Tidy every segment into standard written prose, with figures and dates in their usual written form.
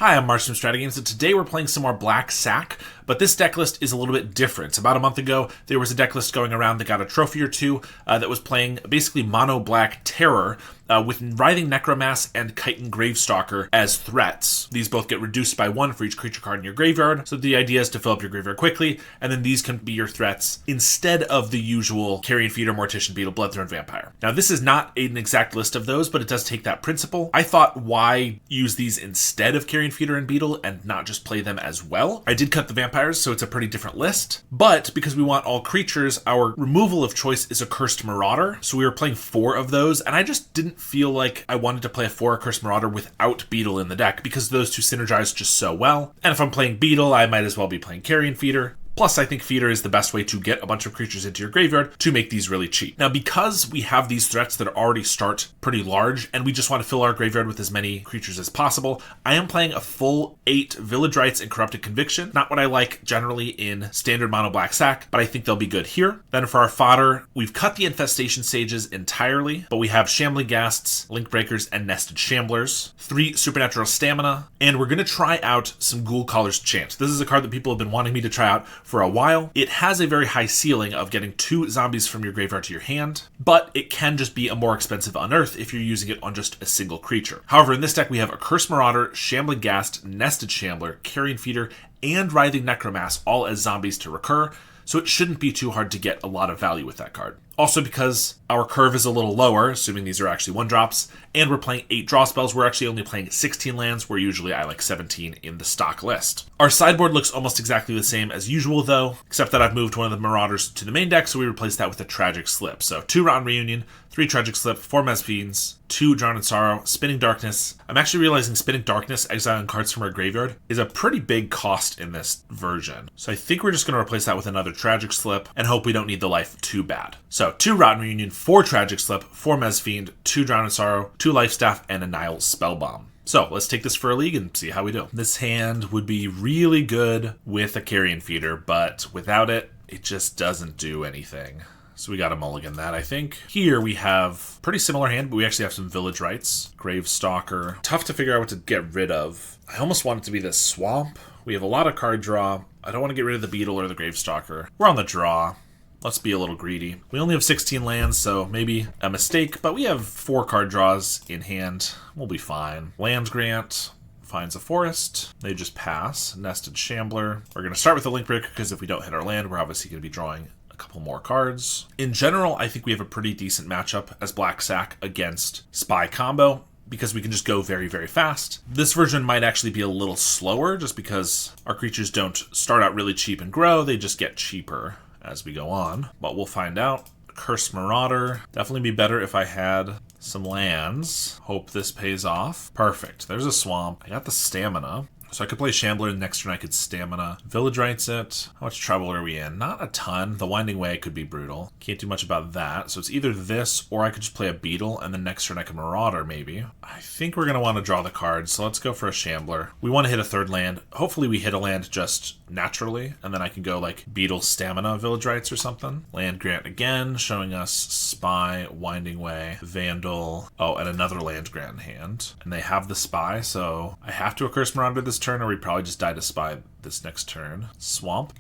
Hi, I'm Marsh from StrataGames, and today we're playing some more Black Sack, but this deck list is a little bit different. About a month ago, there was a deck list going around that got a trophy or two that was playing basically mono-black Terror with Writhing Necromass and Chitin Gravestalker as threats. These both get reduced by 1 for each creature card in your graveyard, so the idea is to fill up your graveyard quickly, and then these can be your threats instead of the usual Carrion Feeder, Mortician Beetle, Bloodthorn Vampire. Now, this is not an exact list of those, but it does take that principle. I thought, why use these instead of Carrion Feeder and Beetle and not just play them as well? I did cut the vampires, so it's a pretty different list, but because we want all creatures, our removal of choice is a Cursed Marauder, so we were playing 4 of those, and I just didn't feel like I wanted to play a 4 Cursed Marauder without Beetle in the deck, because those two synergize just so well. And if I'm playing Beetle, I might as well be playing Carrion Feeder. Plus, I think Feeder is the best way to get a bunch of creatures into your graveyard to make these really cheap. Now, because we have these threats that already start pretty large, and we just want to fill our graveyard with as many creatures as possible, I am playing a full 8 Village Rites and Corrupted Conviction. Not what I like generally in standard mono Black Sack, but I think they'll be good here. Then for our fodder, we've cut the Infestation Sages entirely, but we have Shambling Ghasts, Link Breakers, and Nested Shamblers, 3 Supernatural Stamina, and we're going to try out some Ghoul Caller's Chant. This is a card that people have been wanting me to try out for a while. It has a very high ceiling of getting 2 zombies from your graveyard to your hand, but it can just be a more expensive Unearth if you're using it on just a single creature. However, in this deck we have a Cursed Marauder, Shambling Ghast, Nested Shambler, Carrion Feeder, and Writhing Necromass all as zombies to recur, so it shouldn't be too hard to get a lot of value with that card. Also, because our curve is a little lower, assuming these are actually 1-drops, and we're playing 8 draw spells, we're actually only playing 16 lands, where usually I like 17 in the stock list. Our sideboard looks almost exactly the same as usual, though, except that I've moved one of the Marauders to the main deck, so we replaced that with a Tragic Slip. So 2 Rotten Reunion, 3 Tragic Slip, 4 Mezfiends, 2 Drown in Sorrow, Spinning Darkness. I'm actually realizing Spinning Darkness, exiling cards from our graveyard, is a pretty big cost in this version. So I think we're just going to replace that with another Tragic Slip, and hope we don't need the life too bad. So 2 Rotten Reunion, 4 Tragic Slip, 4 Mezfiend, 2 Drown in Sorrow, 2 Life Staff, and a Nihil Spellbomb. So let's take this for a league and see how we do. This hand would be really good with a Carrion Feeder, but without it, it just doesn't do anything. So we got to mulligan that, I think. Here we have pretty similar hand, but we actually have some Village Rites. Gravestalker. Tough to figure out what to get rid of. I almost want it to be this Swamp. We have a lot of card draw. I don't want to get rid of the Beetle or the Gravestalker. We're on the draw. Let's be a little greedy. We only have 16 lands, so maybe a mistake, but we have 4 card draws in hand. We'll be fine. Land Grant finds a forest. They just pass. Nested Shambler. We're going to start with the Link Breaker, because if we don't hit our land, we're obviously going to be drawing a couple more cards. In general, I think we have a pretty decent matchup as Black Sack against Spy combo, because we can just go very, very fast. This version might actually be a little slower, just because our creatures don't start out really cheap and grow. They just get cheaper as we go on, but we'll find out. Cursed Marauder. Definitely be better if I had some lands. Hope this pays off. Perfect. There's a Swamp. I got the Stamina. So I could play Shambler, and next turn I could Stamina. Village Rites it. How much trouble are we in? Not a ton. The Winding Way could be brutal. Can't do much about that. So it's either this, or I could just play a Beetle, and then next turn I can Marauder, maybe. I think we're going to want to draw the cards, so let's go for a Shambler. We want to hit a 3rd land. Hopefully we hit a land just naturally, and then I can go like Beetle, Stamina, Village Rites or something. Land Grant again, showing us Spy, Winding Way, Vandal, oh, and another Land Grant in hand. And they have the Spy, so I have to Curse Marauder this turn, or we probably just die to Spy this next turn. Swamp?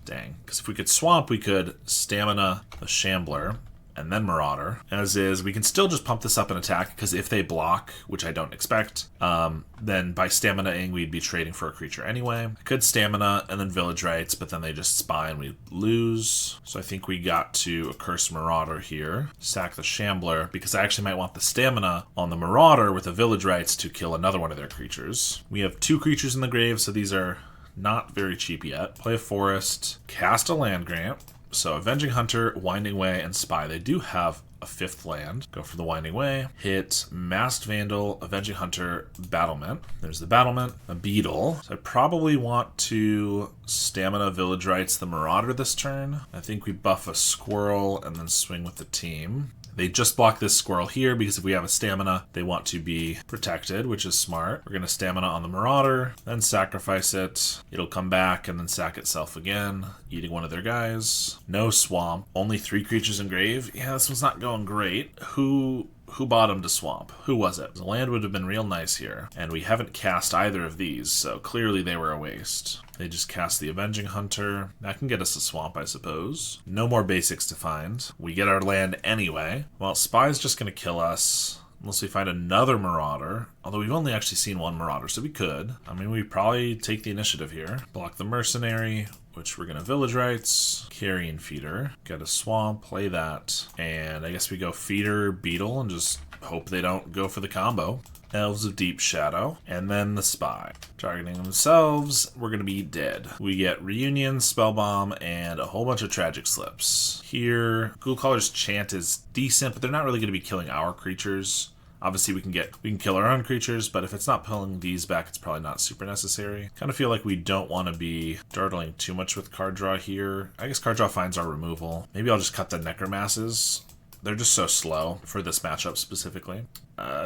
Dang. Because if we could Swamp, we could Stamina the Shambler, and then Marauder. As is, we can still just pump this up and attack, because if they block, which I don't expect, then by Stamina-ing, we'd be trading for a creature anyway. I could Stamina and then Village Rites, but then they just Spy and we lose. So I think we got to a Cursed Marauder here. Sack the Shambler, because I actually might want the Stamina on the Marauder with the Village Rites to kill another one of their creatures. We have 2 creatures in the grave, so these are not very cheap yet. Play a Forest, cast a Land Grant. So Avenging Hunter, Winding Way, and Spy. They do have a 5th land. Go for the Winding Way. Hit Masked Vandal, Avenging Hunter, Battlement. There's the Battlement, a Beetle. So I probably want to Stamina, Village Rites, the Marauder this turn. I think we buff a Squirrel and then swing with the team. They just block this Squirrel here because if we have a Stamina, they want to be protected, which is smart. We're going to Stamina on the Marauder, then sacrifice it. It'll come back and then sack itself again, eating one of their guys. No Swamp. Only 3 creatures in grave. Yeah, this one's not going great. Who Who bottomed a swamp? Who was it? The land would have been real nice here. And we haven't cast either of these, so clearly they were a waste. They just cast the Avenging Hunter. That can get us a swamp, I suppose. No more basics to find. We get our land anyway. Well, Spy's just going to kill us. Unless we find another Marauder. Although we've only actually seen one Marauder, so we could. I mean, we probably take the initiative here. Block the Mercenary, which we're going to Village Rights. Carrion Feeder. Get a Swamp, play that. And I guess we go Feeder, Beetle, and just hope they don't go for the combo. Elves of Deep Shadow, and then the Spy. Targeting themselves, we're going to be dead. We get Reunion, Spellbomb, and a whole bunch of Tragic Slips. Here, Ghoulcaller's Chant is decent, but they're not really going to be killing our creatures. Obviously, we can kill our own creatures, but if it's not pulling these back, it's probably not super necessary. Kind of feel like we don't want to be dawdling too much with card draw here. I guess card draw finds our removal. Maybe I'll just cut the Necromasses. They're just so slow for this matchup specifically.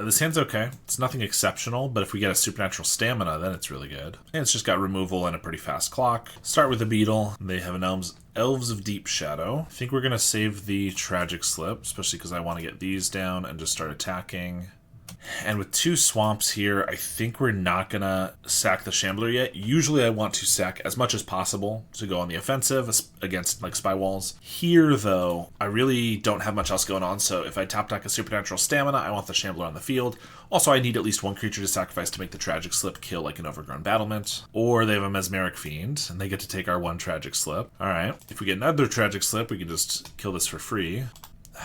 This hand's okay. It's nothing exceptional, but if we get a Supernatural Stamina, then it's really good. And it's just got removal and a pretty fast clock. Start with the Beetle. They have an Elves of Deep Shadow. I think we're going to save the Tragic Slip, especially because I want to get these down and just start attacking. And with two swamps here, I think we're not going to sack the Shambler yet. Usually I want to sack as much as possible to go on the offensive against like spy walls. Here, though, I really don't have much else going on, so if I top deck a Supernatural Stamina, I want the Shambler on the field. Also, I need at least one creature to sacrifice to make the Tragic Slip kill like an Overgrown Battlement. Or they have a Mesmeric Fiend, and they get to take our one Tragic Slip. Alright, if we get another Tragic Slip, we can just kill this for free.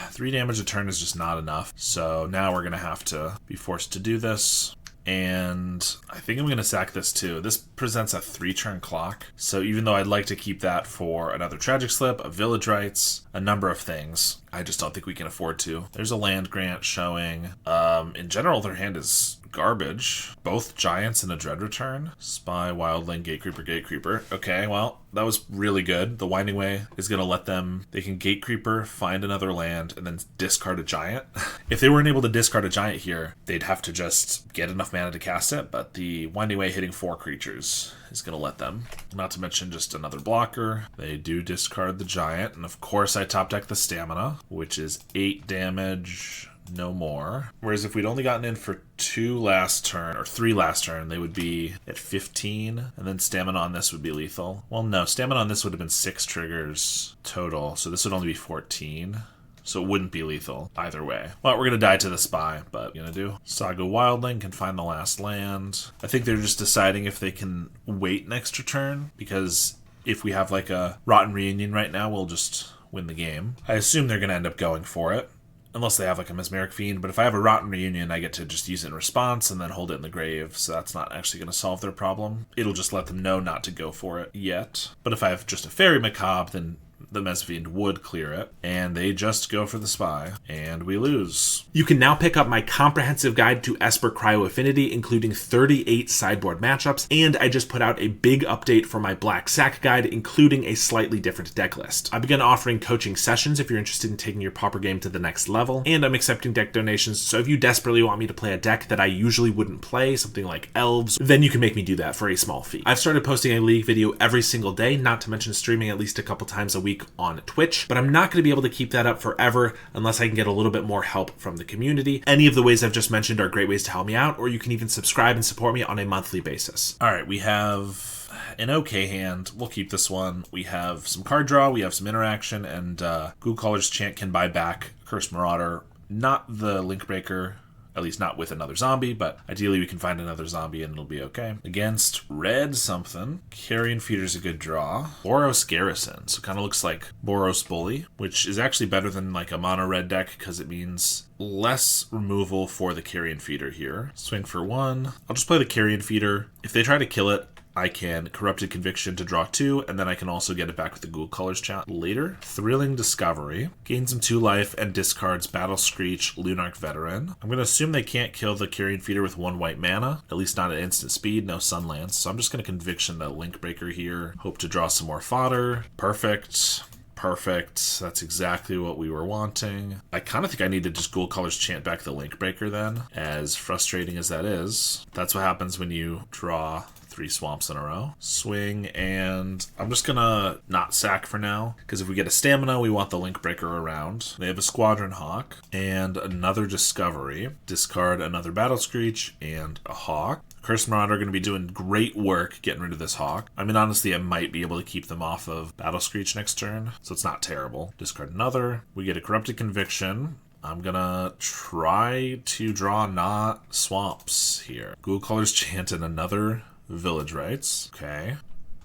3 damage a turn is just not enough, so now we're going to have to be forced to do this. And I think I'm going to sack this too. This presents a 3-turn clock, so even though I'd like to keep that for another Tragic Slip, a Village Rights, a number of things, I just don't think we can afford to. There's a land grant showing. In general, their hand is garbage. Both Giants and a Dread Return. Spy, Wildling, Gatecreeper, Gatecreeper. Okay, well, that was really good. The Winding Way is going to let them... They can Gatecreeper, find another land, and then discard a Giant. If they weren't able to discard a Giant here, they'd have to just get enough mana to cast it, but the Winding Way hitting 4 creatures is going to let them. Not to mention just another blocker. They do discard the Giant, and of course I top deck the Stamina, which is 8 damage... no more. Whereas if we'd only gotten in for 2 last turn, or 3 last turn, they would be at 15, and then Stamina on this would be lethal. Well, no, Stamina on this would have been 6 triggers total, so this would only be 14. So it wouldn't be lethal either way. Well, we're going to die to the Spy, but what are you going to do? Saga Wildling can find the last land. I think they're just deciding if they can wait an extra turn, because if we have like a Rotten Reunion right now, we'll just win the game. I assume they're going to end up going for it. Unless they have like a Mesmeric Fiend, but if I have a Rotten Reunion, I get to just use it in response and then hold it in the grave, so that's not actually going to solve their problem. It'll just let them know not to go for it yet. But if I have just a Fairy Macabre, then the Mes Fiend would clear it, and they just go for the Spy, and we lose. You can now pick up my comprehensive guide to Esper Cryo Affinity, including 38 sideboard matchups, and I just put out a big update for my Black Sack guide, including a slightly different deck list. I began offering coaching sessions if you're interested in taking your Pauper game to the next level, and I'm accepting deck donations, so if you desperately want me to play a deck that I usually wouldn't play, something like Elves, then you can make me do that for a small fee. I've started posting a League video every single day, not to mention streaming at least a couple times a week on Twitch, but I'm not going to be able to keep that up forever unless I can get a little bit more help from the community. Any of the ways I've just mentioned are great ways to help me out, or you can even subscribe and support me on a monthly basis. All right, we have an okay hand. We'll keep this one. We have some card draw, we have some interaction, and Ghoulcaller's Chant can buy back Cursed Marauder. Not the Link Breaker, at least not with another zombie, but ideally we can find another zombie and it'll be okay. Against red something, Carrion Feeder's a good draw. Boros Garrison, so kind of looks like Boros Bully, which is actually better than like a mono red deck because it means less removal for the Carrion Feeder here. Swing for 1. I'll just play the Carrion Feeder. If they try to kill it, I can Corrupted Conviction to draw 2, and then I can also get it back with the Ghoulcaller's Chant later. Thrilling Discovery. Gains him 2 life and discards Battle Screech, Lunarch Veteran. I'm going to assume they can't kill the Carrion Feeder with 1 white mana, at least not at instant speed, no Sunlands. So I'm just going to Conviction the Link Breaker here. Hope to draw some more fodder. Perfect. Perfect. That's exactly what we were wanting. I kind of think I need to just Ghoulcaller's Chant back the Link Breaker then, as frustrating as that is. That's what happens when you draw 3 swamps in a row. Swing, and I'm just gonna not sack for now, because if we get a stamina, we want the Link Breaker around. They have a Squadron Hawk, and another Discovery. Discard another Battle Screech, and a Hawk. Curse Marauder are going to be doing great work getting rid of this Hawk. I mean, honestly, I might be able to keep them off of Battle Screech next turn, so it's not terrible. Discard another. We get a Corrupted Conviction. I'm gonna try to draw not swamps here. Ghoul Caller's Chant and another Village Rites. Okay.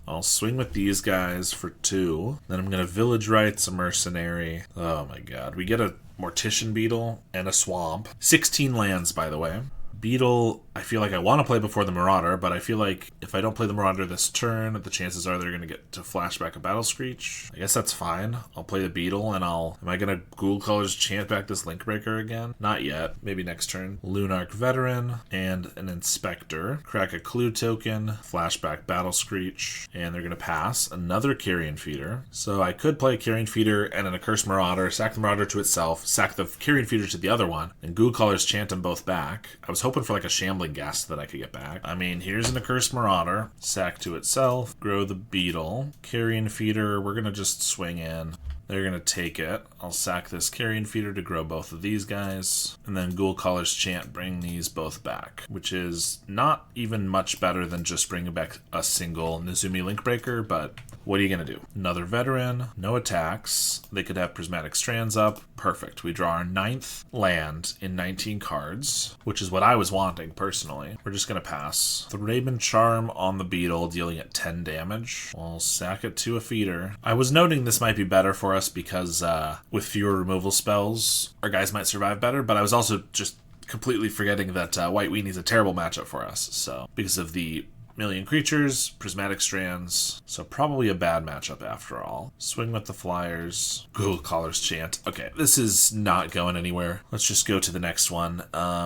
I'll swing with these guys for 2. Then I'm gonna Village Rites a Mercenary. Oh my god. We get a Mortician Beetle and a Swamp. 16 lands, by the way. Beetle, I feel like I want to play before the Marauder, but I feel like if I don't play the Marauder this turn, the chances are they're going to get to flashback a Battle Screech. I guess that's fine. I'll play the Beetle, and am I going to Ghoul Colors chant back this Link Breaker again? Not yet. Maybe next turn. Lunarch Veteran and an Inspector. Crack a Clue token, flashback Battle Screech, and they're going to pass. Another Carrion Feeder. So I could play a Carrion Feeder and then a Cursed Marauder, sack the Marauder to itself, sack the Carrion Feeder to the other one, and Ghoul Colors chant them both back. I was hoping for like a Shambling Ghast that I could get back. I mean, here's an Accursed Marauder. Sack to itself. Grow the Beetle. Carrion Feeder, we're going to just swing in. They're going to take it. I'll sack this Carrion Feeder to grow both of these guys. And then Ghoul Caller's Chant, bring these both back. Which is not even much better than just bringing back a single Nezumi Link Breaker, but what are you going to do? Another Veteran, no attacks. They could have Prismatic Strands up. Perfect. We draw our 9th land in 19 cards, which is what I was wanting personally. We're just going to pass. Thraben Charm on the Beetle, dealing at 10 damage. We'll sack it to a feeder. I was noting this might be better for us because with fewer removal spells, our guys might survive better, but I was also just completely forgetting that White Weenie's a terrible matchup for us. So because of the million creatures, Prismatic Strands, so probably a bad matchup after all. Swing with the Flyers. Ghoul Caller's Chant. Okay, this is not going anywhere. Let's just go to the next one.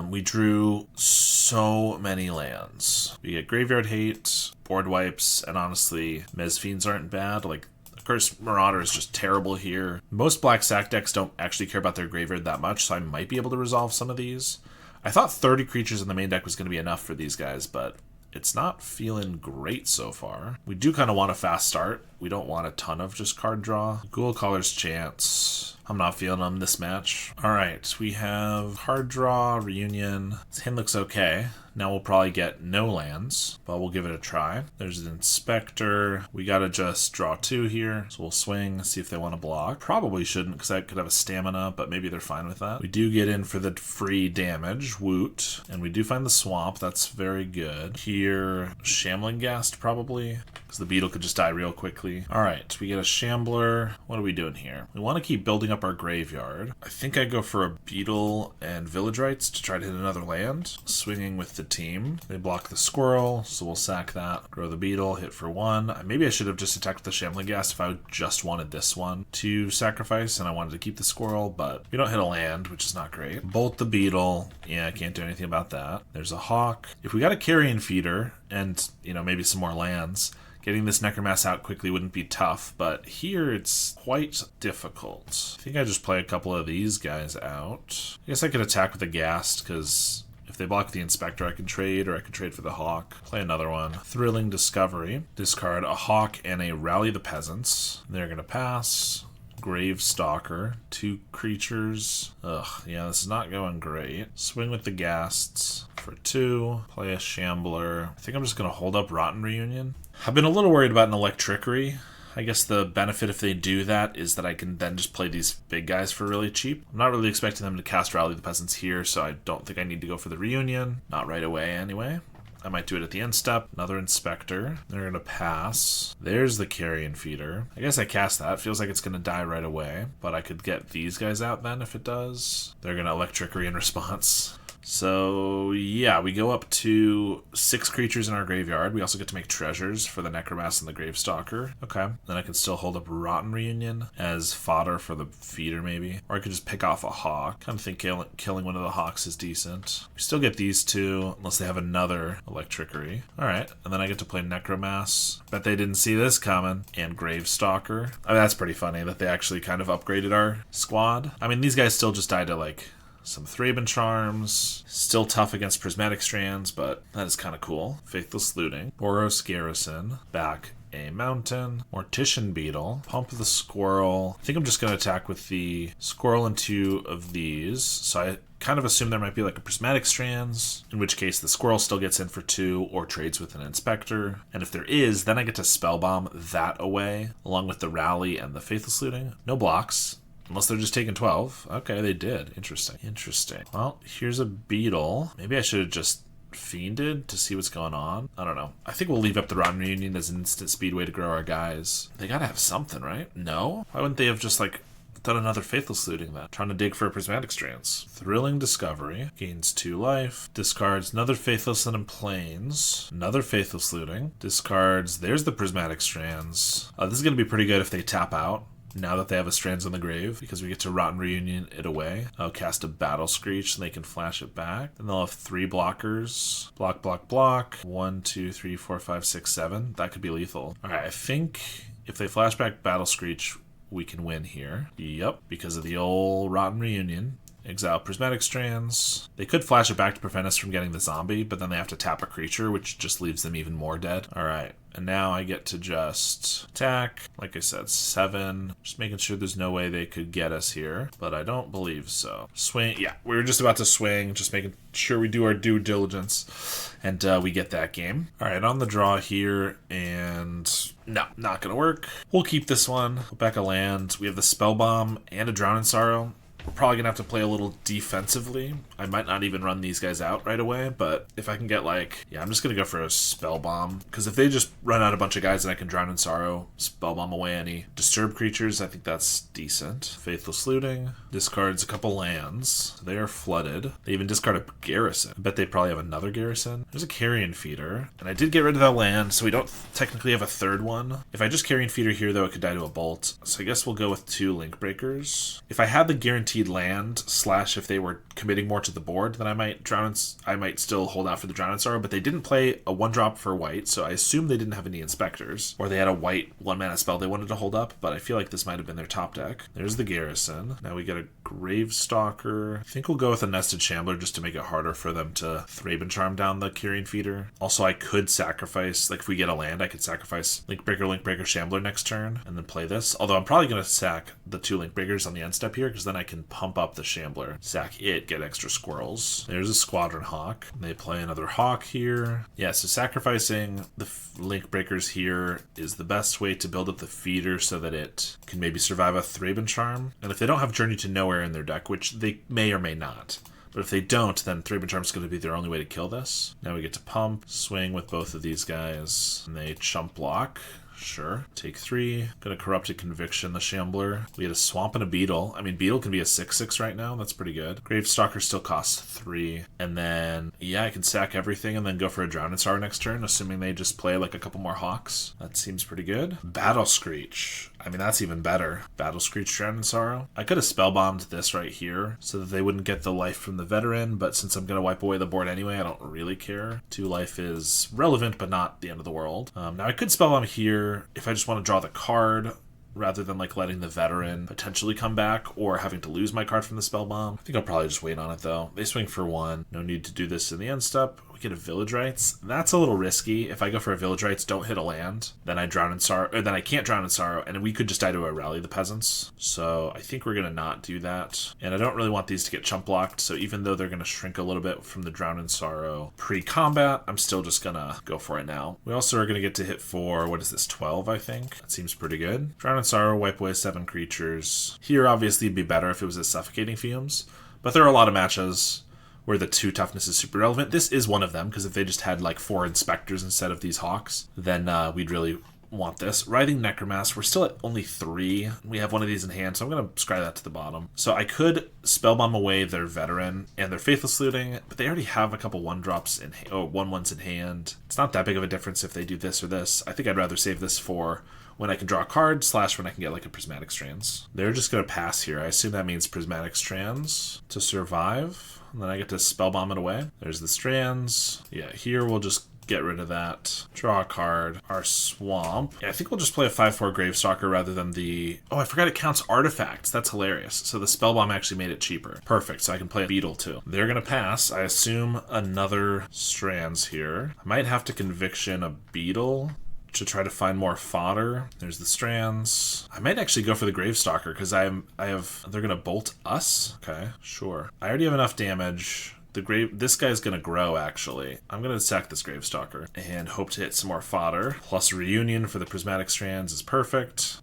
We drew so many lands. We get Graveyard Hate, Board Wipes, and honestly, Mezfiends aren't bad. Like, Cursed Marauder is just terrible here. Most Black Sack decks don't actually care about their graveyard that much, so I might be able to resolve some of these. I thought 30 creatures in the main deck was going to be enough for these guys, but it's not feeling great so far. We do kind of want a fast start. We don't want a ton of just card draw. Ghoul Caller's Chance. I'm not feeling them this match. All right, we have card draw, Reunion. This hand looks okay. Now we'll probably get no lands, but we'll give it a try. There's an Inspector. We gotta just draw 2 here. So we'll swing, see if they want to block. Probably shouldn't, because I could have a stamina, but maybe they're fine with that. We do get in for the free damage, Woot. And we do find the Swamp. That's very good. Here, Shambling Ghast, probably, because the Beetle could just die real quickly. All right, we get a Shambler. What are we doing here? We want to keep building up our graveyard. I think I go for a Beetle and Village Rites to try to hit another land. Swinging with the team. They block the Squirrel, so we'll sack that. Grow the Beetle, hit for 1. Maybe I should have just attacked the Shambling Ghast if I just wanted this one to sacrifice and I wanted to keep the Squirrel, but we don't hit a land, which is not great. Bolt the Beetle. Yeah, I can't do anything about that. There's a Hawk. If we got a Carrion Feeder and, maybe some more lands, getting this Necromass out quickly wouldn't be tough, but here it's quite difficult. I think I just play a couple of these guys out. I guess I could attack with the Ghast, because if they block the Inspector, I can trade, or I can trade for the Hawk. Play another one. Thrilling Discovery. Discard a Hawk and a Rally the Peasants. They're going to pass. Gravestalker. 2 creatures. Ugh, yeah, this is not going great. Swing with the Ghasts for 2. Play a Shambler. I think I'm just going to hold up Rotten Reunion. I've been a little worried about an Electrickery. I guess the benefit if they do that is that I can then just play these big guys for really cheap. I'm not really expecting them to cast Rally the Peasants here, so I don't think I need to go for the Reunion. Not right away, anyway. I might do it at the end step. Another Inspector. They're going to pass. There's the Carrion Feeder. I guess I cast that. Feels like it's going to die right away, but I could get these guys out then if it does. They're going to Electrickery in response. So, yeah, we go up to 6 creatures in our graveyard. We also get to make treasures for the Necromass and the Gravestalker. Okay. Then I can still hold up Rotten Reunion as fodder for the feeder, maybe. Or I could just pick off a Hawk. Kind of think killing one of the Hawks is decent. We still get these 2, unless they have another Electrickery. Alright, and then I get to play Necromass. Bet they didn't see this coming. And Gravestalker. I mean, that's pretty funny that they actually kind of upgraded our squad. I mean, these guys still just die to, like, some Thraben Charms. Still tough against Prismatic Strands, but that is kind of cool. Faithless Looting. Boros Garrison. Back a Mountain. Mortician Beetle. Pump the Squirrel. I think I'm just going to attack with the Squirrel and 2 of these. So I kind of assume there might be like a Prismatic Strands, in which case the Squirrel still gets in for 2 or trades with an Inspector. And if there is, then I get to Spellbomb that away, along with the Rally and the Faithless Looting. No blocks. Unless they're just taking 12. Okay, they did. Interesting. Interesting. Well, here's a Beetle. Maybe I should have just Fiended to see what's going on. I don't know. I think we'll leave up the Rotten Reunion as an instant speed way to grow our guys. They gotta have something, right? No? Why wouldn't they have just, like, done another Faithless Looting then? Trying to dig for a Prismatic Strands. Thrilling Discovery. Gains 2 life. Discards another Faithless and Plains. Another Faithless Looting. Discards. There's the Prismatic Strands. This is gonna be pretty good if they tap out. Now that they have a Strands on the Grave, because we get to Rotten Reunion it away. I'll cast a Battle Screech and they can flash it back. Then they'll have 3 blockers. Block, block, block. 1, 2, 3, 4, 5, 6, 7. That could be lethal. Alright, I think if they flash back Battle Screech, we can win here. Yep, because of the old Rotten Reunion. Exile Prismatic Strands. They could flash it back to prevent us from getting the zombie, but then they have to tap a creature, which just leaves them even more dead. Alright, and now I get to just attack. Like I said, 7. Just making sure there's no way they could get us here, but I don't believe so. Swing, yeah, we were just about to swing, just making sure we do our due diligence, and we get that game. Alright, on the draw here, and no, not gonna work. We'll keep this one. We'll back a land. We have the Spellbomb and a Drown in Sorrow. We're probably going to have to play a little defensively. I might not even run these guys out right away, but if I can get like... Yeah, I'm just going to go for a Spellbomb, because if they just run out a bunch of guys and I can Drown in Sorrow, Spellbomb away any Disturb creatures, I think that's decent. Faithless Looting. Discards a couple lands. They are flooded. They even discard a Garrison. I bet they probably have another Garrison. There's a Carrion Feeder. And I did get rid of that land, so we don't technically have a third one. If I just Carrion Feeder here, though, it could die to a Bolt. So I guess we'll go with 2 Link Breakers. If I had the guaranteed land / if they were committing more to the board, then I might still hold out for the Drown in Sorrow, but they didn't play a 1-drop for white, so I assume they didn't have any Inspectors, or they had a white 1-mana spell they wanted to hold up, but I feel like this might have been their top deck. There's the Garrison. Now we get a Gravestalker. I think we'll go with a Nested Shambler just to make it harder for them to Thraben Charm down the Carrion Feeder. Also, I could sacrifice, like if we get a land, I could sacrifice Link Breaker, Shambler next turn, and then play this. Although I'm probably going to sack the 2 Link Breakers on the end step here, because then I can pump up the Shambler, sack it, get extra squirrels. There's a Squadron Hawk. They play another Hawk here. Yeah, so sacrificing the Link Breakers here is the best way to build up the feeder so that it can maybe survive a Thraben Charm. And if they don't have Journey to Nowhere in their deck, which they may or may not, but if they don't, then Thraben Charm is going to be their only way to kill this. Now we get to pump, swing with both of these guys, and they chump block. Sure. Take 3. Gonna Corrupted Conviction the Shambler. We had a Swamp and a Beetle. I mean, Beetle can be a 6/6 right now. That's pretty good. Gravestalker still costs 3. And then, yeah, I can sack everything and then go for a Drown in Sorrow next turn, assuming they just play like a couple more Hawks. That seems pretty good. Battle Screech. I mean, that's even better. Battle Screech, Drown in Sorrow. I could have Spellbombed this right here so that they wouldn't get the life from the Veteran, but since I'm gonna wipe away the board anyway, I don't really care. 2 life is relevant, but not the end of the world. Now I could Spellbomb here if I just want to draw the card, rather than like letting the Veteran potentially come back or having to lose my card from the Spellbomb. I think I'll probably just wait on it though. They swing for 1. No need to do this in the end step. We get a Village Rites. That's a little risky. If I go for a Village Rites, don't hit a land, then I Drown in Sorrow, or then I can't Drown in Sorrow, and we could just die to a Rally the Peasants. So I think we're gonna not do that. And I don't really want these to get chump blocked, so even though they're gonna shrink a little bit from the Drown in Sorrow pre-combat, I'm still just gonna go for it now. We also are gonna get to hit for, what is this, 12, I think? That seems pretty good. Drown in Sorrow, wipe away 7 creatures. Here, obviously, it'd be better if it was a Suffocating Fumes, but there are a lot of matches where the 2 toughness is super relevant. This is one of them, because if they just had like 4 Inspectors instead of these Hawks, then we'd really want this. Writhing Necromass, we're still at only 3. We have one of these in hand, so I'm going to scry that to the bottom. So I could Spellbomb away their Veteran and their Faithless Looting, but they already have a couple 1-drops in 1/1s in hand. It's not that big of a difference if they do this or this. I think I'd rather save this for when I can draw a card / when I can get like a Prismatic Strands. They're just going to pass here. I assume that means Prismatic Strands to survive. And then I get to Spellbomb it away. There's the Strands. Yeah, here we'll just get rid of that. Draw a card. Our swamp. Yeah, I think we'll just play a 5/4 Gravestalker rather than the... Oh, I forgot it counts artifacts. That's hilarious. So the Spellbomb actually made it cheaper. Perfect, so I can play a Beetle too. They're gonna pass. I assume another Strands here. I might have to Conviction a Beetle to try to find more fodder. There's the Strands. I might actually go for the Gravestalker because they're gonna bolt us? Okay, sure. I already have enough damage. This guy's gonna grow, actually. I'm gonna sack this Gravestalker and hope to hit some more fodder. Plus Reunion for the Prismatic Strands is perfect.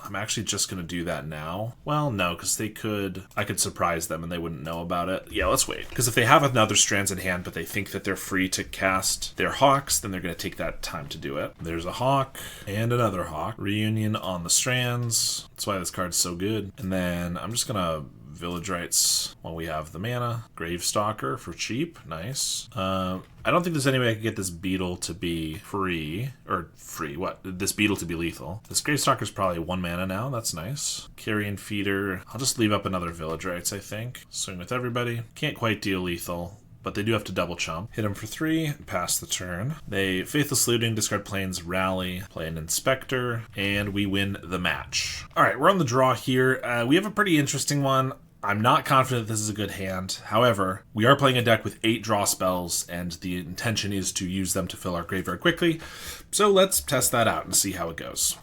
I'm actually just gonna do that now. Well, no, because I could surprise them and they wouldn't know about it. Yeah, let's wait. Because if they have another Strands in hand, but they think that they're free to cast their Hawks, then they're gonna take that time to do it. There's a Hawk and another Hawk. Reunion on the Strands. That's why this card's so good. And then I'm just gonna Village Rites while we have the mana. Gravestalker for cheap. Nice. I don't think there's any way I could get this Beetle to be free. Or free, what? This Beetle to be lethal. This Gravestalker's probably 1 mana now. That's nice. Carrion Feeder. I'll just leave up another Village Rites, I think. Swing with everybody. Can't quite deal lethal, but they do have to double chump. Hit them for 3 and pass the turn. They Faithless Looting, discard Plains, Rally, play an Inspector, and we win the match. Alright, we're on the draw here. We have a pretty interesting one. I'm not confident this is a good hand. However, we are playing a deck with 8 draw spells, and the intention is to use them to fill our graveyard quickly. So let's test that out and see how it goes.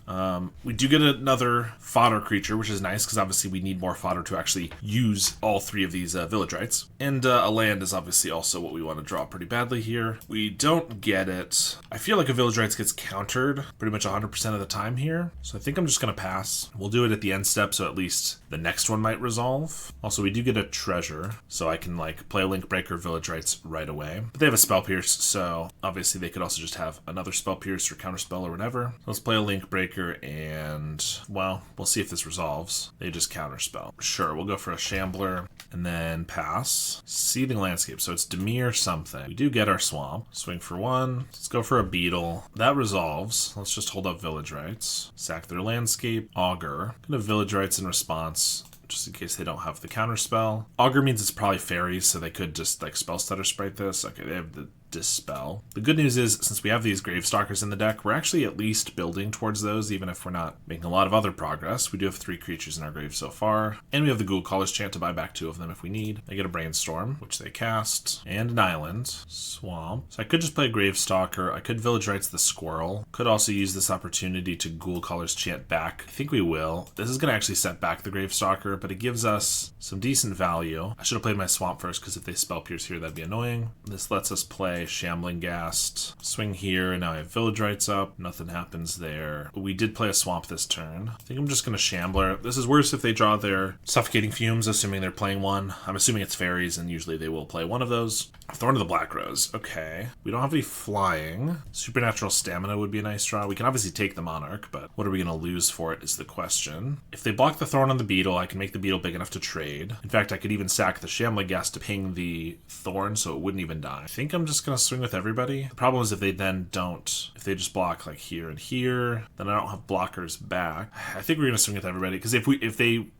We do get another fodder creature, which is nice, because obviously we need more fodder to actually use all 3 of these Village Rites. And a land is obviously also what we want to draw pretty badly here. We don't get it. I feel like a Village Rites gets countered pretty much 100% of the time here. So I think I'm just going to pass. We'll do it at the end step, so at least the next one might resolve. Also, we do get a treasure, so I can play a Link Breaker Village Rites right away. But they have a Spell Pierce, so obviously they could also just have another Spell Pierce or Counterspell or whatever. Let's play a Link Breaker and, well, we'll see if this resolves. They just Counterspell. Sure, we'll go for a Shambler and then pass. Seething Landscape, so it's Dimir something. We do get our Swamp. Swing for 1. Let's go for a Beetle. That resolves. Let's just hold up Village Rites. Sack their Landscape. Augur. Gonna Village Rites in response, just in case they don't have the counterspell. Augur means it's probably fairies, so they could just Spell Stutter Sprite this. Okay, they have the Dispel. The good news is, since we have these Gravestalkers in the deck, we're actually at least building towards those, even if we're not making a lot of other progress. We do have 3 creatures in our grave so far, and we have the Ghoul Caller's Chant to buy back 2 of them if we need. They get a Brainstorm, which they cast, and an Island. Swamp. So I could just play Gravestalker. I could Village Rites the Squirrel. Could also use this opportunity to Ghoul Caller's Chant back. I think we will. This is going to actually set back the Gravestalker, but it gives us some decent value. I should have played my Swamp first, because if they Spell Pierce here, that'd be annoying. This lets us play Shambling Ghast. Swing here, and now I have Village Rites up. Nothing happens there. We did play a Swamp this turn. I think I'm just going to Shambler. This is worse if they draw their Suffocating Fumes, assuming they're playing one. I'm assuming it's fairies, and usually they will play one of those. Thorn of the Black Rose. Okay. We don't have any flying. Supernatural Stamina would be a nice draw. We can obviously take the Monarch, but what are we going to lose for it is the question. If they block the Thorn on the Beetle, I can make the Beetle big enough to trade. In fact, I could even sack the Shambling Ghast to ping the Thorn so it wouldn't even die. I think I'm just going to swing with everybody. The problem is if they then don't, if they just block here and here, then I don't have blockers back. I think we're going to swing with everybody, because if we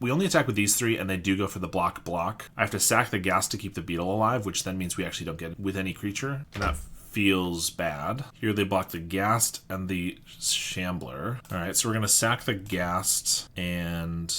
only attack with these 3 and they do go for the block, I have to sack the Ghast to keep the Beetle alive, which then means we actually don't get it with any creature, and that feels bad. Here they block the Ghast and the Shambler. Alright, so we're going to sack the Ghast, and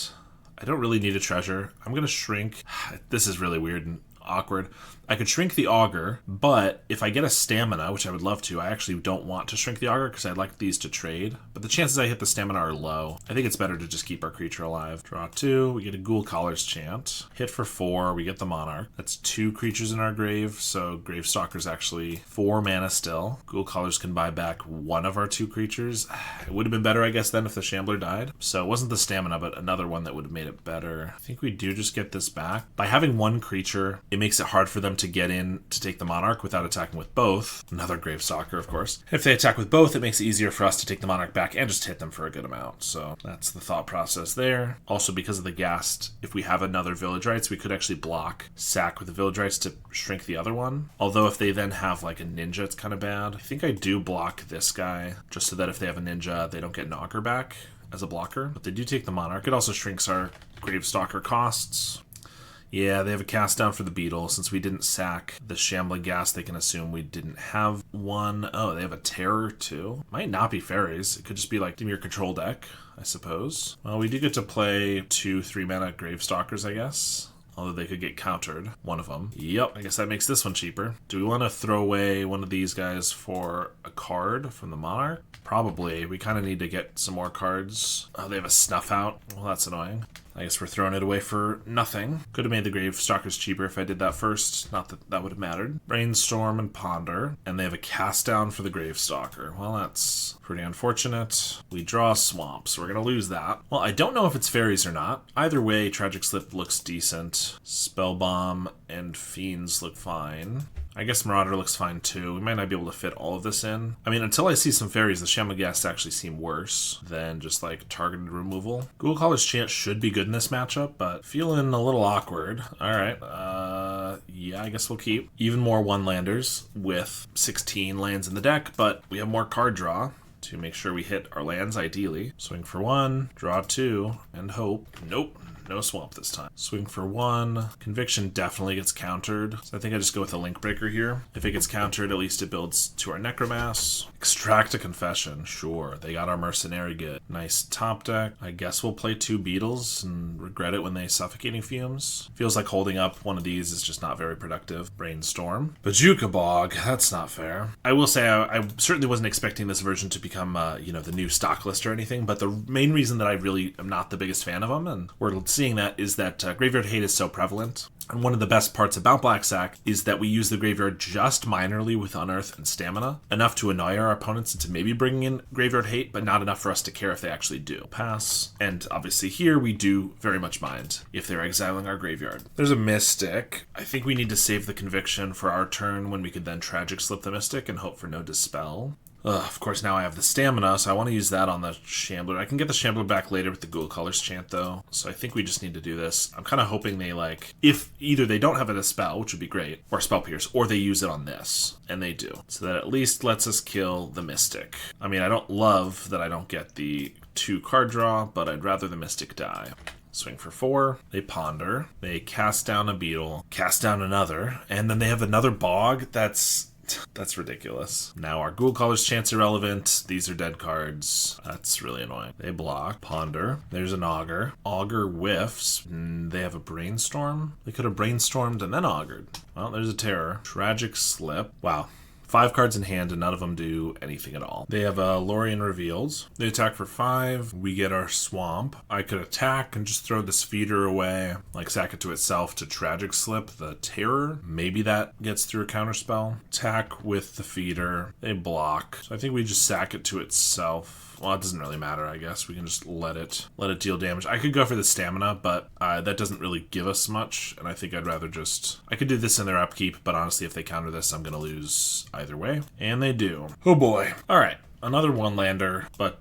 I don't really need a treasure. I'm going to shrink. This is really weird and awkward. I could shrink the Augur, but if I get a Stamina, which I would love to, I actually don't want to shrink the Augur because I'd like these to trade. But the chances I hit the Stamina are low. I think it's better to just keep our creature alive. Draw 2, we get a Ghoul Caller's Chant. Hit for 4, we get the Monarch. That's 2 creatures in our grave, so Gravestalker's actually 4 mana still. Ghoul Callers can buy back 1 of our 2 creatures. It would have been better, I guess, then if the Shambler died. So it wasn't the Stamina, but another one that would have made it better. I think we do just get this back. By having 1 creature, it makes it hard for them to get in to take the Monarch without attacking with both. Another Gravestalker, of course. If they attack with both, it makes it easier for us to take the Monarch back and just hit them for a good amount. So that's the thought process there. Also, because of the Ghast, if we have another Village Rites, we could actually block, sack with the Village Rites to shrink the other one. Although if they then have a Ninja, it's kind of bad. I think I do block this guy, just so that if they have a Ninja, they don't get an Augur back as a blocker. But they do take the Monarch. It also shrinks our Gravestalker costs. Yeah, they have a cast down for the beetle. Since we didn't sack the shambling ghast, they can assume we didn't have one. Oh, they have a terror too. Might not be fairies. It could just be like your control deck, I suppose. Well, we do get to play 2 3-mana Gravestalkers, I guess. Although they could get countered, one of them. Yep, I guess that makes this one cheaper. Do we want to throw away one of these guys for a card from the Monarch? Probably. We kind of need to get some more cards. Oh, they have a Snuff Out. Well, that's annoying. I guess we're throwing it away for nothing. Could have made the Gravestalkers cheaper if I did that first. Not that that would have mattered. Brainstorm and Ponder. And they have a cast down for the Gravestalker. Well, that's pretty unfortunate. We draw a Swamp, so we're going to lose that. Well, I don't know if it's fairies or not. Either way, Tragic Slip looks decent. Spellbomb and Fiends look fine. I guess Marauder looks fine too. We might not be able to fit all of this in. I mean, until I see some fairies, the Shamagast actually seem worse than just like targeted removal. Ghoul Caller's Chant should be good in this matchup, but feeling a little awkward. Alright, yeah, I guess we'll keep. Even more one-landers with 16 lands in the deck, but we have more card draw to make sure we hit our lands ideally. Swing for 1, draw 2, and hope. Nope. No swamp this time. Swing for 1. Conviction definitely gets countered. So I think I just go with a Link Breaker here. If it gets countered, at least it builds to our Necromass. Extract a Confession. Sure. They got our Mercenary good. Nice top deck. I guess we'll play 2 Beetles and regret it when they Suffocating Fumes. Feels like holding up one of these is just not very productive. Brainstorm. Bajuka Bog. That's not fair. I will say I certainly wasn't expecting this version to become, the new stock list or anything, but the main reason that I really am not the biggest fan of them, and we're seeing that, is that Graveyard Hate is so prevalent. And one of the best parts about Black Sack is that we use the graveyard just minorly with Unearth and Stamina, enough to annoy our opponents into maybe bringing in Graveyard Hate, but not enough for us to care if they actually do. Pass. And obviously here we do very much mind if they're exiling our graveyard. There's a Mystic. I think we need to save the Conviction for our turn when we could then Tragic Slip the Mystic and hope for no Dispel. Of course, now I have the Stamina, so I want to use that on the Shambler. I can get the Shambler back later with the Ghoul Caller's Chant, though, so I think we just need to do this. I'm kind of hoping they, if either they don't have a Dispel, which would be great, or Spell Pierce, or they use it on this, and they do. So that at least lets us kill the Mystic. I mean, I don't love that I don't get the 2 card draw, but I'd rather the Mystic die. Swing for 4, they Ponder, they cast down a Beetle, cast down another, and then they have another Bog. That's ridiculous. Now our Ghoul Caller's Chant's irrelevant. These are dead cards. That's really annoying. They block. Ponder. There's an Augur. Augur whiffs. They have a Brainstorm. They could have Brainstormed and then Augured. Well, there's a Terror. Tragic Slip. Wow. 5 cards in hand and none of them do anything at all. They have a Lorien Reveals. They attack for 5. We get our Swamp. I could attack and just throw this feeder away, sack it to itself to Tragic Slip the Terror. Maybe that gets through a counterspell. Attack with the feeder. They block. So I think we just sack it to itself. Well, it doesn't really matter, I guess. We can just let it deal damage. I could go for the Stamina, but that doesn't really give us much, and I think I'd rather just... I could do this in their upkeep, but honestly, if they counter this, I'm going to lose either way. And they do. Oh boy. All right. Another one-lander, but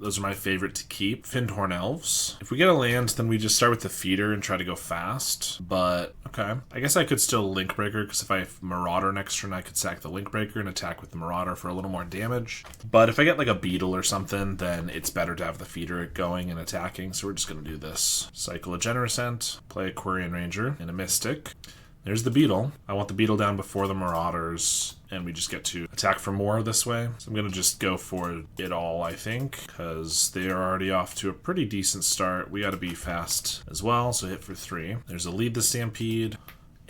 those are my favorite to keep. Findhorn Elves. If we get a land, then we just start with the feeder and try to go fast, but okay. I guess I could still Link Breaker, because if I have Marauder next turn, I could sack the Link Breaker and attack with the Marauder for a little more damage. But if I get a Beetle or something, then it's better to have the feeder going and attacking, so we're just going to do this. Cycle a Generosent, play a Quirion Ranger, and a Mystic. There's the Beetle. I want the Beetle down before the Marauders, and we just get to attack for more this way. So I'm going to just go for it all, I think, because they are already off to a pretty decent start. We got to be fast as well, so hit for 3. There's a Lead the Stampede,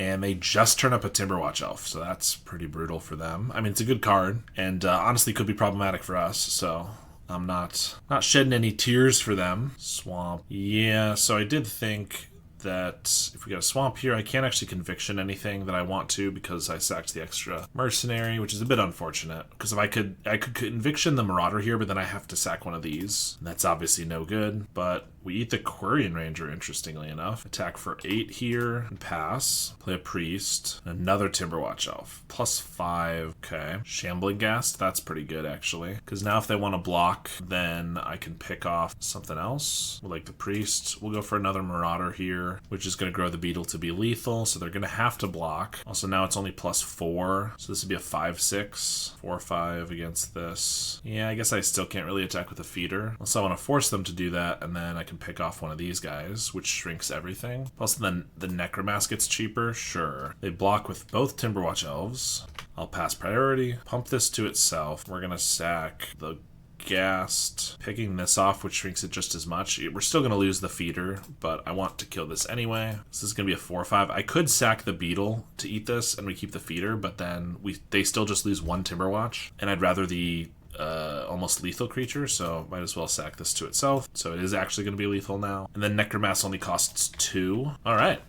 and they just turn up a Timberwatch Elf, so that's pretty brutal for them. I mean, it's a good card, and honestly could be problematic for us, so... I'm not shedding any tears for them. Swamp. Yeah, so I did think that if we got a Swamp here, I can't actually Conviction anything that I want to because I sacked the extra Mercenary, which is a bit unfortunate. Because if I could Conviction the Marauder here, but then I have to sack one of these. And that's obviously no good, but we eat the Quirion Ranger, interestingly enough. Attack for 8 here and pass. Play a Priest. Another Timberwatch Elf. +5. Okay. Shambling Ghast. That's pretty good, actually. Because now if they want to block, then I can pick off something else. Like the Priest. We'll go for another Marauder here, which is going to grow the Beetle to be lethal, so they're going to have to block. Also, now it's only +4, so this would be a 5/6. 4/5 against this. Yeah, I guess I still can't really attack with a feeder. Unless I want to force them to do that, and then I can can pick off one of these guys, which shrinks everything. Plus, then the Necromass gets cheaper. Sure. They block with both Timberwatch Elves. I'll pass priority, pump this to itself. We're going to sack the Ghast, picking this off, which shrinks it just as much. We're still going to lose the feeder, but I want to kill this anyway. This is going to be a 4/5. I could sack the beetle to eat this and we keep the feeder, but then they still just lose one Timberwatch, and I'd rather the almost lethal creature, so might as well sack this to itself. So it is actually going to be lethal now. And then Necromass only costs 2. All right.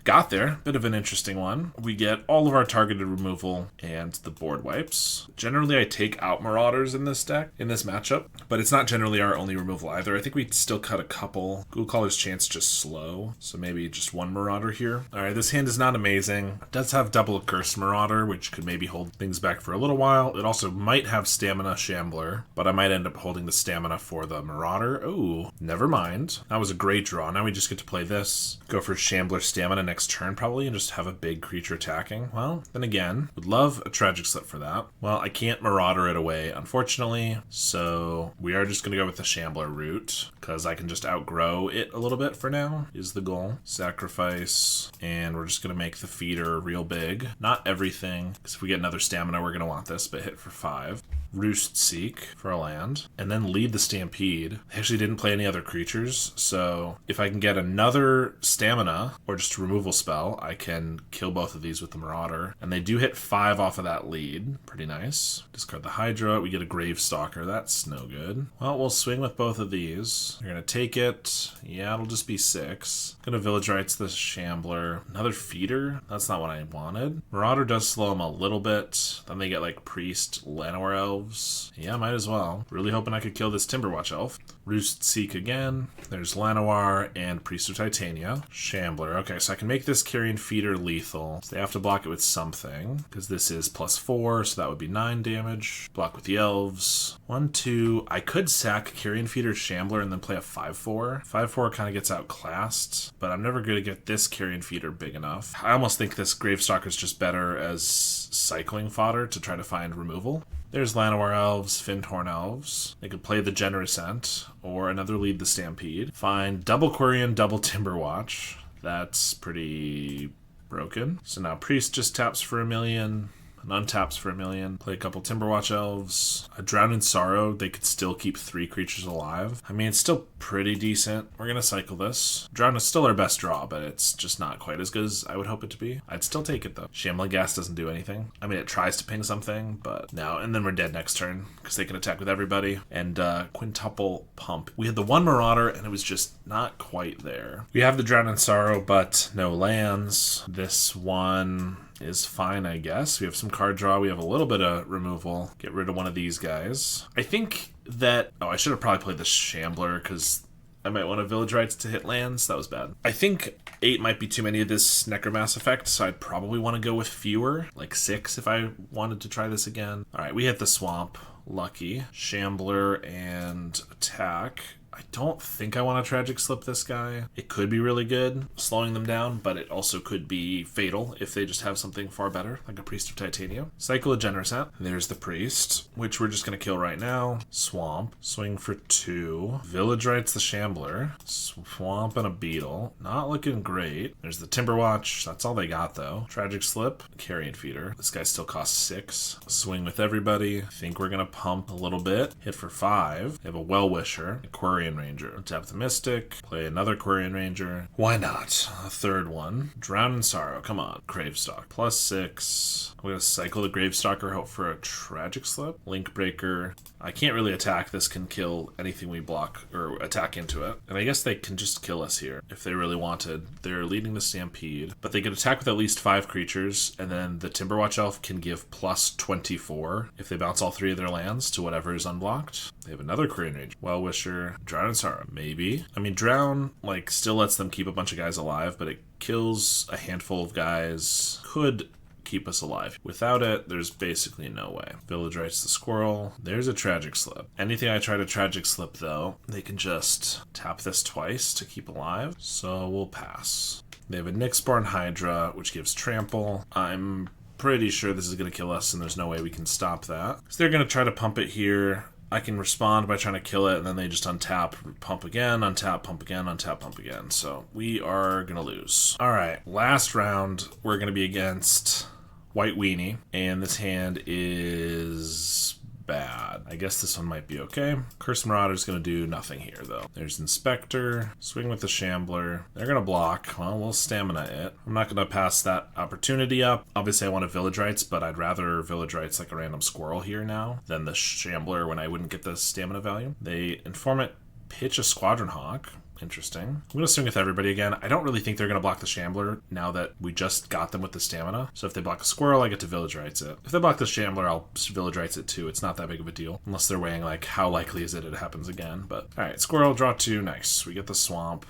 Got there. Bit of an interesting one. We get all of our targeted removal and the board wipes. Generally, I take out Marauders in this deck, in this matchup, but it's not generally our only removal either. I think we'd still cut a couple. Ghoulcaller's Chance just slow, so maybe just one Marauder here. All right, this hand is not amazing. It does have double Cursed Marauder, which could maybe hold things back for a little while. It also might have Stamina Shambler, but I might end up holding the Stamina for the Marauder. Oh, never mind. That was a great draw. Now we just get to play this. Go for Shambler Stamina next turn probably and just have a big creature attacking. Well, then again, would love a Tragic Slip for that. Well, I can't Marauder it away, unfortunately, so we are just going to go with the Shambler route because I can just outgrow it a little bit for now, is the goal. Sacrifice, and we're just going to make the feeder real big. Not everything, because if we get another Stamina, we're going to want this, but hit for 5. Roost Seek for a land, and then lead the Stampede. I actually didn't play any other creatures, so if I can get another Stamina or just a removal spell, I can kill both of these with the Marauder. And they do hit 5 off of that lead. Pretty nice. Discard the Hydra. We get a Gravestalker. That's no good. Well, we'll swing with both of these. You're going to take it. Yeah, it'll just be 6. Going to Village Rites the Shambler. Another Feeder? That's not what I wanted. Marauder does slow them a little bit. Then they get like Priest, Llanowar Elves. Yeah, might as well. Really hoping I could kill this Timberwatch Elf. Roost Seek again. There's Llanowar and Priest of Titania. Shambler. Okay, so I can make this Carrion Feeder lethal. So they have to block it with something, because this is +4, so that would be 9 damage. Block with the Elves. 1, 2. I could sack Carrion Feeder Shambler and then play a 5/4. 5/4 kind of gets outclassed, but I'm never going to get this Carrion Feeder big enough. I almost think this Gravestalker is just better as cycling fodder to try to find removal. There's Llanowar Elves, Fyndhorn Elves. They could play the Generous Ent, or another lead the Stampede. Find double Quirion, double Timberwatch. That's pretty broken. So now Priest just taps for 1 million. and untaps for 1 million. Play a couple Timberwatch Elves. A Drown in Sorrow, they could still keep 3 creatures alive. I mean, it's still pretty decent. We're going to cycle this. Drown is still our best draw, but it's just not quite as good as I would hope it to be. I'd still take it, though. Shambling Ghast doesn't do anything. I mean, it tries to ping something, but no. And then we're dead next turn, because they can attack with everybody. And Quintuple Pump. We had the one Marauder, and it was just not quite there. We have the Drown in Sorrow, but no lands. This one is fine, I guess. We have some card draw. We have a little bit of removal. Get rid of one of these guys. I think that... Oh, I should have probably played the Shambler, because I might want to Village Rites to hit lands. That was bad. I think 8 might be too many of this Necromass effect, so I'd probably want to go with fewer, like 6 if I wanted to try this again. All right, we hit the Swamp. Lucky. Shambler and attack. I don't think I want to Tragic Slip this guy. It could be really good, slowing them down, but it also could be fatal if they just have something far better, like a Priest of Titania. Cycle a Generous Ent. There's the Priest, which we're just going to kill right now. Swamp. Swing for 2. Village Rites the Shambler. Swamp and a Beetle. Not looking great. There's the Timberwatch. That's all they got, though. Tragic Slip. Carrion Feeder. This guy still costs 6. Swing with everybody. I think we're going to pump a little bit. Hit for 5. They have a Well-Wisher. A Quirion Ranger. Tap the Mystic. Play another Quirion Ranger. Why not? A third one. Drown in Sorrow. Come on. Gravestalk. +6. I'm going to cycle the Gravestalker. Hope for a Tragic Slip. Link Breaker. I can't really attack. This can kill anything we block or attack into it. And I guess they can just kill us here if they really wanted. They're leading the Stampede. But they could attack with at least 5 creatures. And then the Timberwatch Elf can give +24 if they bounce all 3 of their lands to whatever is unblocked. They have another Quirion Ranger. Well-Wisher. Drown in Sorrow. Maybe. I mean, Drown, like, still lets them keep a bunch of guys alive, but it kills a handful of guys. Could keep us alive. Without it, there's basically no way. Village Rites the Squirrel. There's a Tragic Slip. Anything I try to Tragic Slip, though, they can just tap this twice to keep alive. So we'll pass. They have a Nyxborn Hydra, which gives Trample. I'm pretty sure this is going to kill us, and there's no way we can stop that. So they're going to try to pump it here. I can respond by trying to kill it, and then they just untap, pump again, untap, pump again, untap, pump again. So we are going to lose. All right, last round, we're going to be against White Weenie, and this hand is bad. I guess this one might be okay. Curse Marauder's going to do nothing here, though. There's Inspector, swing with the Shambler. They're going to block. Well, we'll stamina it. I'm not going to pass that opportunity up. Obviously, I want a Village Rites, but I'd rather Village Rites like a random squirrel here now than the Shambler when I wouldn't get the stamina value. They Informant, pitch a Squadron Hawk. Interesting. I'm going to swing with everybody again. I don't really think they're going to block the Shambler now that we just got them with the stamina. So if they block a squirrel, I get to Village Rites it. If they block the Shambler, I'll Village Rites it too. It's not that big of a deal. Unless they're weighing like how likely is it happens again. But alright, squirrel, draw 2. Nice. We get the swamp.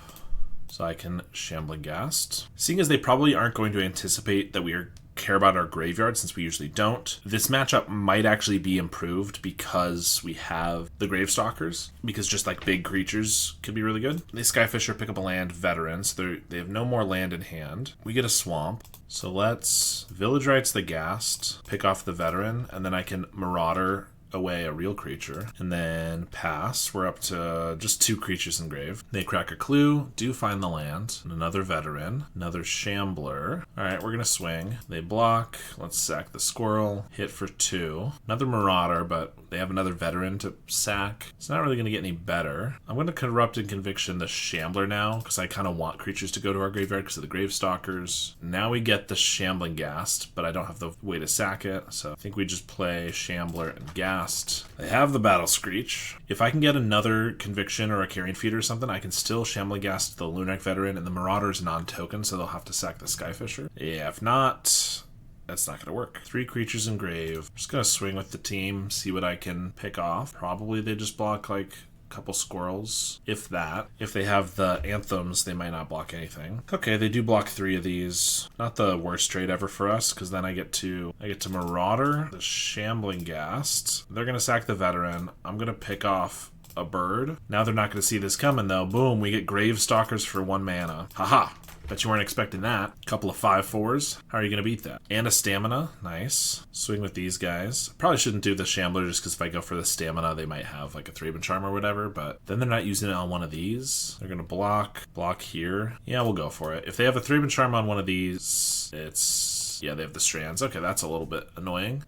So I can Shambling Ghast. Seeing as they probably aren't going to anticipate that we care about our graveyard, since we usually don't, this matchup might actually be improved because we have the Gravestalkers, because just like big creatures could be really good. They Skyfisher, pick up a land, veteran, so they have no more land in hand. We get a swamp, so let's Village Rites the Ghast, pick off the veteran, and then I can Marauder away a real creature, and then pass. We're up to just 2 creatures in grave. They crack a clue, do find the land, and another veteran, another Shambler. Alright, we're gonna swing. They block. Let's sack the squirrel. Hit for 2. Another Marauder, but they have another veteran to sack. It's not really gonna get any better. I'm gonna Corrupt and Conviction the Shambler now, because I kind of want creatures to go to our graveyard because of the Gravestalkers. Now we get the Shambling Ghast, but I don't have the way to sack it, so I think we just play Shambler and Ghast. They have the Battle Screech. If I can get another Conviction or a Carrion Feeder or something, I can still Shambling Ghast the Lunac Veteran, and the Marauder's non-token, so they'll have to sack the Skyfisher. Yeah, if not, that's not going to work. 3 creatures in grave. Just going to swing with the team, see what I can pick off. Probably they just block like couple squirrels, if that. If they have the anthems, they might not block anything. Okay, they do block 3 of these. Not the worst trade ever for us, because then I get to Marauder, the Shambling Ghast. They're gonna sack the veteran. I'm gonna pick off a bird. Now they're not gonna see this coming though. Boom, we get Gravestalkers for 1 mana. Haha. Bet you weren't expecting that. Couple of 5/4s. How are you going to beat that? And a stamina. Nice. Swing with these guys. Probably shouldn't do the Shambler just because if I go for the stamina, they might have like a Thraben Charm or whatever, but then they're not using it on one of these. They're going to block here. Yeah, we'll go for it. If they have a Thraben Charm on one of these, yeah, they have the strands. Okay, that's a little bit annoying.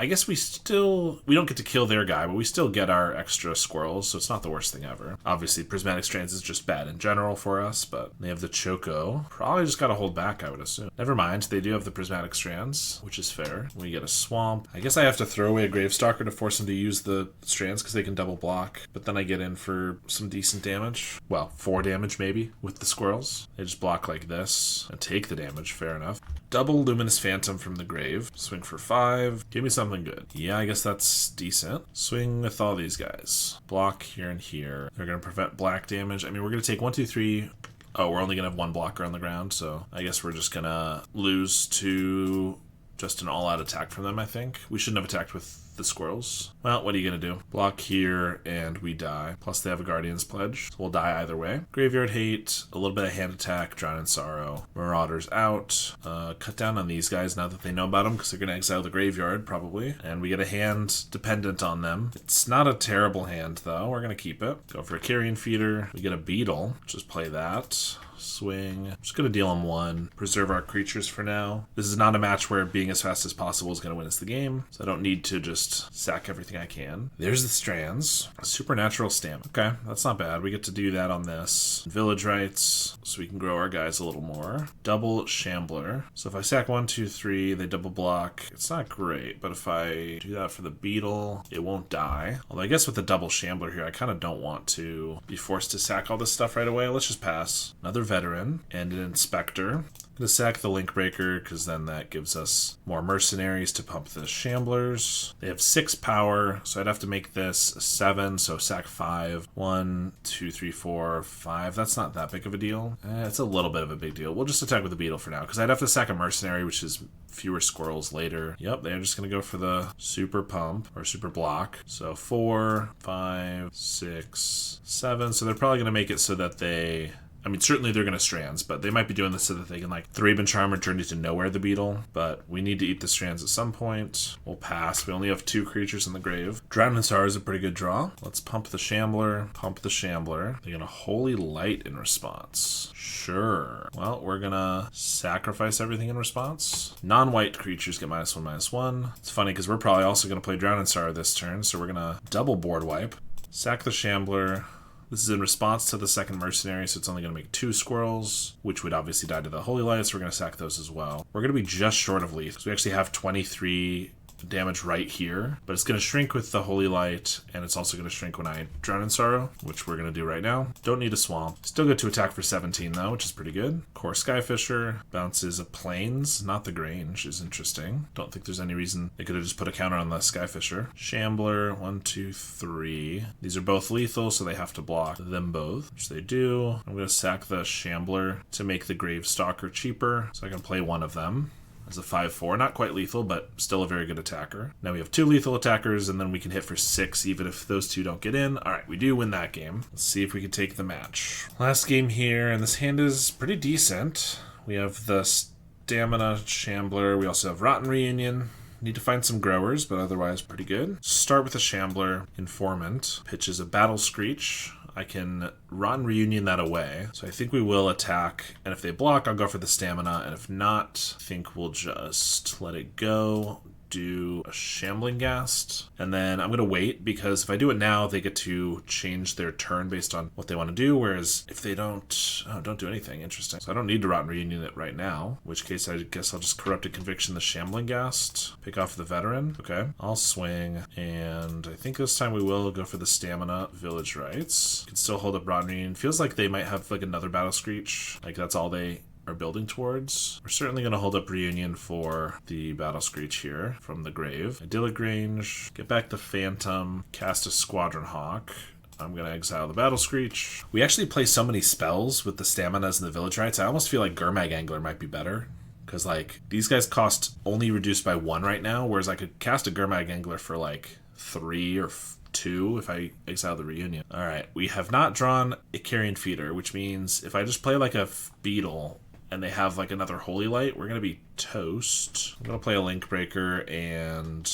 I guess we don't get to kill their guy, but we still get our extra squirrels, so it's not the worst thing ever. Obviously, Prismatic Strands is just bad in general for us, but they have the Choco. Probably just gotta hold back, I would assume. Never mind, they do have the Prismatic Strands, which is fair. We get a Swamp. I guess I have to throw away a Gravestalker to force them to use the Strands, because they can double block, but then I get in for some decent damage. Well, 4 damage maybe, with the squirrels. They just block like this, and take the damage, fair enough. Double Luminous Phantom from the grave. Swing for 5. Give me something good. Yeah, I guess that's decent. Swing with all these guys. Block here and here. They're going to prevent black damage. I mean, we're going to take 1, 2, 3. Oh, we're only going to have 1 blocker on the ground, so I guess we're just going to lose to just an all-out attack from them, I think. We shouldn't have attacked with the squirrels. Well, what are you going to do? Block here, and we die. Plus, they have a Guardian's Pledge, so we'll die either way. Graveyard Hate, a little bit of hand attack, Drown in Sorrow. Marauders out. Cut down on these guys now that they know about them, because they're going to exile the graveyard, probably. And we get a hand dependent on them. It's not a terrible hand, though. We're going to keep it. Go for a Carrion Feeder. We get a Beetle. Just play that. Swing. I'm just going to deal them 1. Preserve our creatures for now. This is not a match where being as fast as possible is going to win us the game, so I don't need to just sack everything I can. There's the Strands. Supernatural Stamina. Okay, that's not bad. We get to do that on this. Village Rites, so we can grow our guys a little more. Double Shambler. So if I sack 1, 2, 3, they double block. It's not great, but if I do that for the Beetle, it won't die. Although I guess with the double Shambler here, I kind of don't want to be forced to sack all this stuff right away. Let's just pass. Another veteran and an Inspector. I'm going to sack the Link Breaker because then that gives us more mercenaries to pump the Shamblers. They have 6 power, so I'd have to make this a 7, so sack 5. 1, 2, 3, 4, 5. That's not that big of a deal. It's a little bit of a big deal. We'll just attack with the Beetle for now because I'd have to sack a mercenary, which is fewer squirrels later. Yep, they're just going to go for the super pump or super block. So 4, 5, 6, 7. So they're probably going to make it so that they I mean, certainly they're going to Strands, but they might be doing this so that they can, like, 3-Bin Charm or Journey to Nowhere the Beetle. But we need to eat the Strands at some point. We'll pass. We only have 2 creatures in the grave. Drowning Sorrow is a pretty good draw. Let's pump the Shambler. Pump the Shambler. They're going to Holy Light in response. Sure. Well, we're going to sacrifice everything in response. Non-white creatures get -1/-1. It's funny because we're probably also going to play Drowning Sorrow this turn, so we're going to double board wipe. Sack the Shambler. This is in response to the second Mercenary, so it's only going to make 2 squirrels, which would obviously die to the Holy Light, so we're going to sack those as well. We're going to be just short of lethal, so we actually have 23 damage right here, but it's going to shrink with the Holy Light, and it's also going to shrink when I Drown in Sorrow, which we're going to do right now. Don't need a Swamp. Still good to attack for 17 though, which is pretty good. Core Skyfisher bounces a Plains, not the Grange, is interesting. Don't think there's any reason they could have just put a counter on the Skyfisher. Shambler, 1, 2, 3. These are both lethal, so they have to block them both, which they do. I'm going to sack the Shambler to make the Gravestalker cheaper, so I can play one of them. As a 5/4, not quite lethal, but still a very good attacker. Now we have 2 lethal attackers, and then we can hit for 6, even if those 2 don't get in. All right, we do win that game. Let's see if we can take the match. Last game here, and this hand is pretty decent. We have the Stamina Shambler. We also have Rotten Reunion. Need to find some growers, but otherwise pretty good. Start with a Shambler. Informant. Pitches a Battle Screech. I can Rotten Reunion that away. So I think we will attack. And if they block, I'll go for the Stamina. And if not, I think we'll just let it go. Do a Shambling Ghast, and then I'm going to wait, because if I do it now, they get to change their turn based on what they want to do, whereas if they don't do anything. Interesting. So I don't need to Rotten Reunion it right now, in which case I guess I'll just Corrupted Conviction the Shambling Ghast, pick off the Veteran. Okay, I'll swing, and I think this time we will go for the Stamina Village Rites. Can still hold up Rotten Reunion. Feels like they might have like another Battle Screech, like that's all they are building towards. We're certainly going to hold up Reunion for the Battle Screech here from the grave. Idyllic Range, get back the Phantom, cast a Squadron Hawk. I'm going to exile the Battle Screech. We actually play so many spells with the Staminas and the Village Rites. I almost feel like Gurmag Angler might be better, because like these guys cost only reduced by 1 right now, whereas I could cast a Gurmag Angler for like 3 or 2 if I exile the Reunion. All right, we have not drawn a Carrion Feeder, which means if I just play like a Beetle and they have like another Holy Light, we're going to be toast. I'm going to play a Link Breaker, and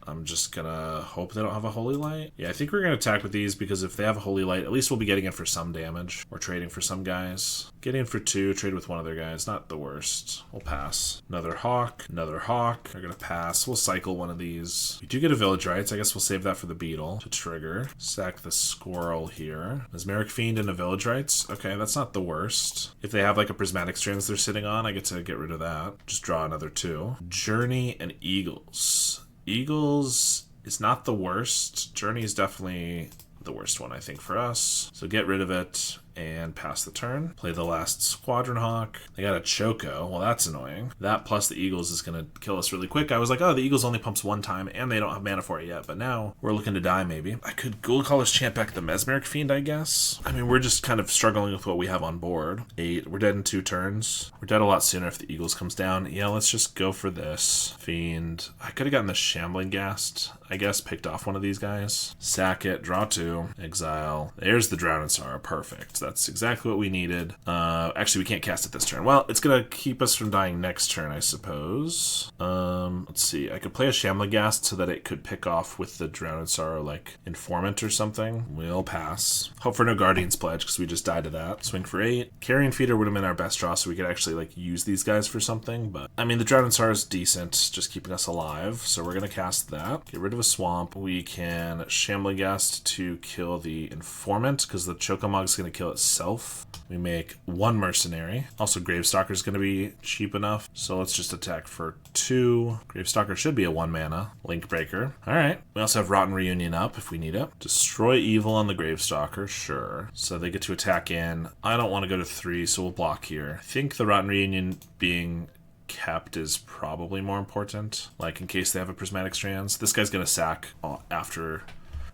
I'm just going to hope they don't have a Holy Light. Yeah, I think we're going to attack with these, because if they have a Holy Light, at least we'll be getting in for some damage. Or trading for some guys. Getting in for 2, trade with one of their guys. Not the worst. We'll pass. Another Hawk. Another Hawk. They're going to pass. We'll cycle one of these. We do get a Village Rites. I guess we'll save that for the Beetle to trigger. Sack the Squirrel here. Mesmeric Fiend and a Village Rites. Okay, that's not the worst. If they have like a Prismatic Strands they're sitting on, I get to get rid of that. Just draw another 2. Journey and Eagles. Eagles is not the worst. Journey is definitely the worst one, I think, for us. So get rid of it and pass the turn. Play the last Squadron Hawk. They got a Choco. Well, that's annoying. That plus the Eagles is going to kill us really quick. I was like, oh, the Eagles only pumps 1 time, and they don't have mana for it yet. But now we're looking to die, maybe. I could Ghoul Caller's Chant back the Mesmeric Fiend, I guess. I mean, we're just kind of struggling with what we have on board. 8. We're dead in 2 turns. We're dead a lot sooner if the Eagles comes down. Yeah, let's just go for this. Fiend. I could have gotten the Shambling Ghast, I guess. Picked off one of these guys. Sack it. Draw 2. Exile. There's the Drown in Sorrow. Perfect. That's exactly what we needed. Actually, we can't cast it this turn. Well, it's going to keep us from dying next turn, I suppose. Let's see. I could play a Shambling Ghast so that it could pick off with the Drown in Sorrow, like Informant or something. We'll pass. Hope for no Guardian's Pledge, because we just died to that. Swing for 8. Carrion Feeder would have been our best draw, so we could actually like use these guys for something. But I mean, the Drown in Sorrow is decent, just keeping us alive. So we're going to cast that. Get rid of a Swamp. We can Shambling Ghast to kill the Informant, because the Chocomog is going to kill itself. We make 1 Mercenary. Also, Gravestalker is going to be cheap enough, so let's just attack for 2. Gravestalker should be a 1 mana. Link Breaker. Alright. We also have Rotten Reunion up if we need it. Destroy Evil on the Gravestalker. Sure. So they get to attack in. I don't want to go to 3, so we'll block here. I think the Rotten Reunion being kept is probably more important, like in case they have a Prismatic Strands. This guy's going to sack after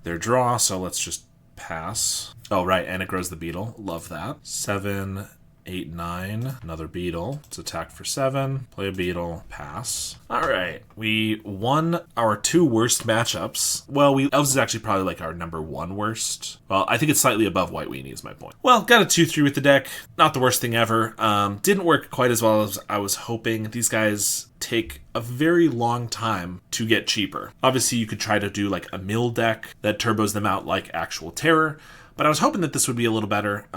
their draw, so let's just pass. Oh, right, and it grows the Beetle. Love that. 7, 8, 9. Another beetle. Let's attack for 7. Play a beetle. Pass. All right. We won our 2 worst matchups. Well, Elves is actually probably like our number 1 worst. Well, I think it's slightly above White Weenie is my point. Well, got a 2-3 with the deck. Not the worst thing ever. Didn't work quite as well as I was hoping. These guys take a very long time to get cheaper. Obviously, you could try to do like a mill deck that turbos them out like actual Terror, but I was hoping that this would be a little better.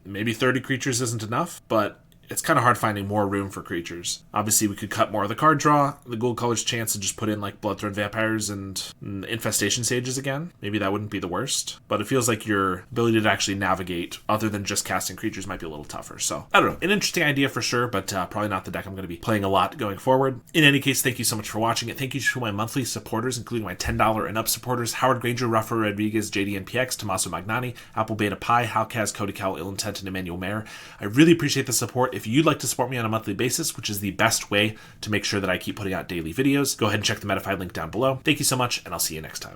Maybe 30 creatures isn't enough, but it's kind of hard finding more room for creatures. Obviously, we could cut more of the card draw, the gold color's chance to just put in like Bloodthorn Vampires and Infestation Sages again. Maybe that wouldn't be the worst, but it feels like your ability to actually navigate other than just casting creatures might be a little tougher. So, I don't know. An interesting idea for sure, but probably not the deck I'm going to be playing a lot going forward. In any case, thank you so much for watching it. Thank you to my monthly supporters, including my $10 and up supporters, Howard Granger, Rafa Rodriguez, JDNPX, Tommaso Magnani, Apple Beta Pi, Halcaz, Cody Cal, Ill Intent, and Emmanuel Mayer. I really appreciate the support. If you'd like to support me on a monthly basis, which is the best way to make sure that I keep putting out daily videos, go ahead and check the Metafy link down below. Thank you so much, and I'll see you next time.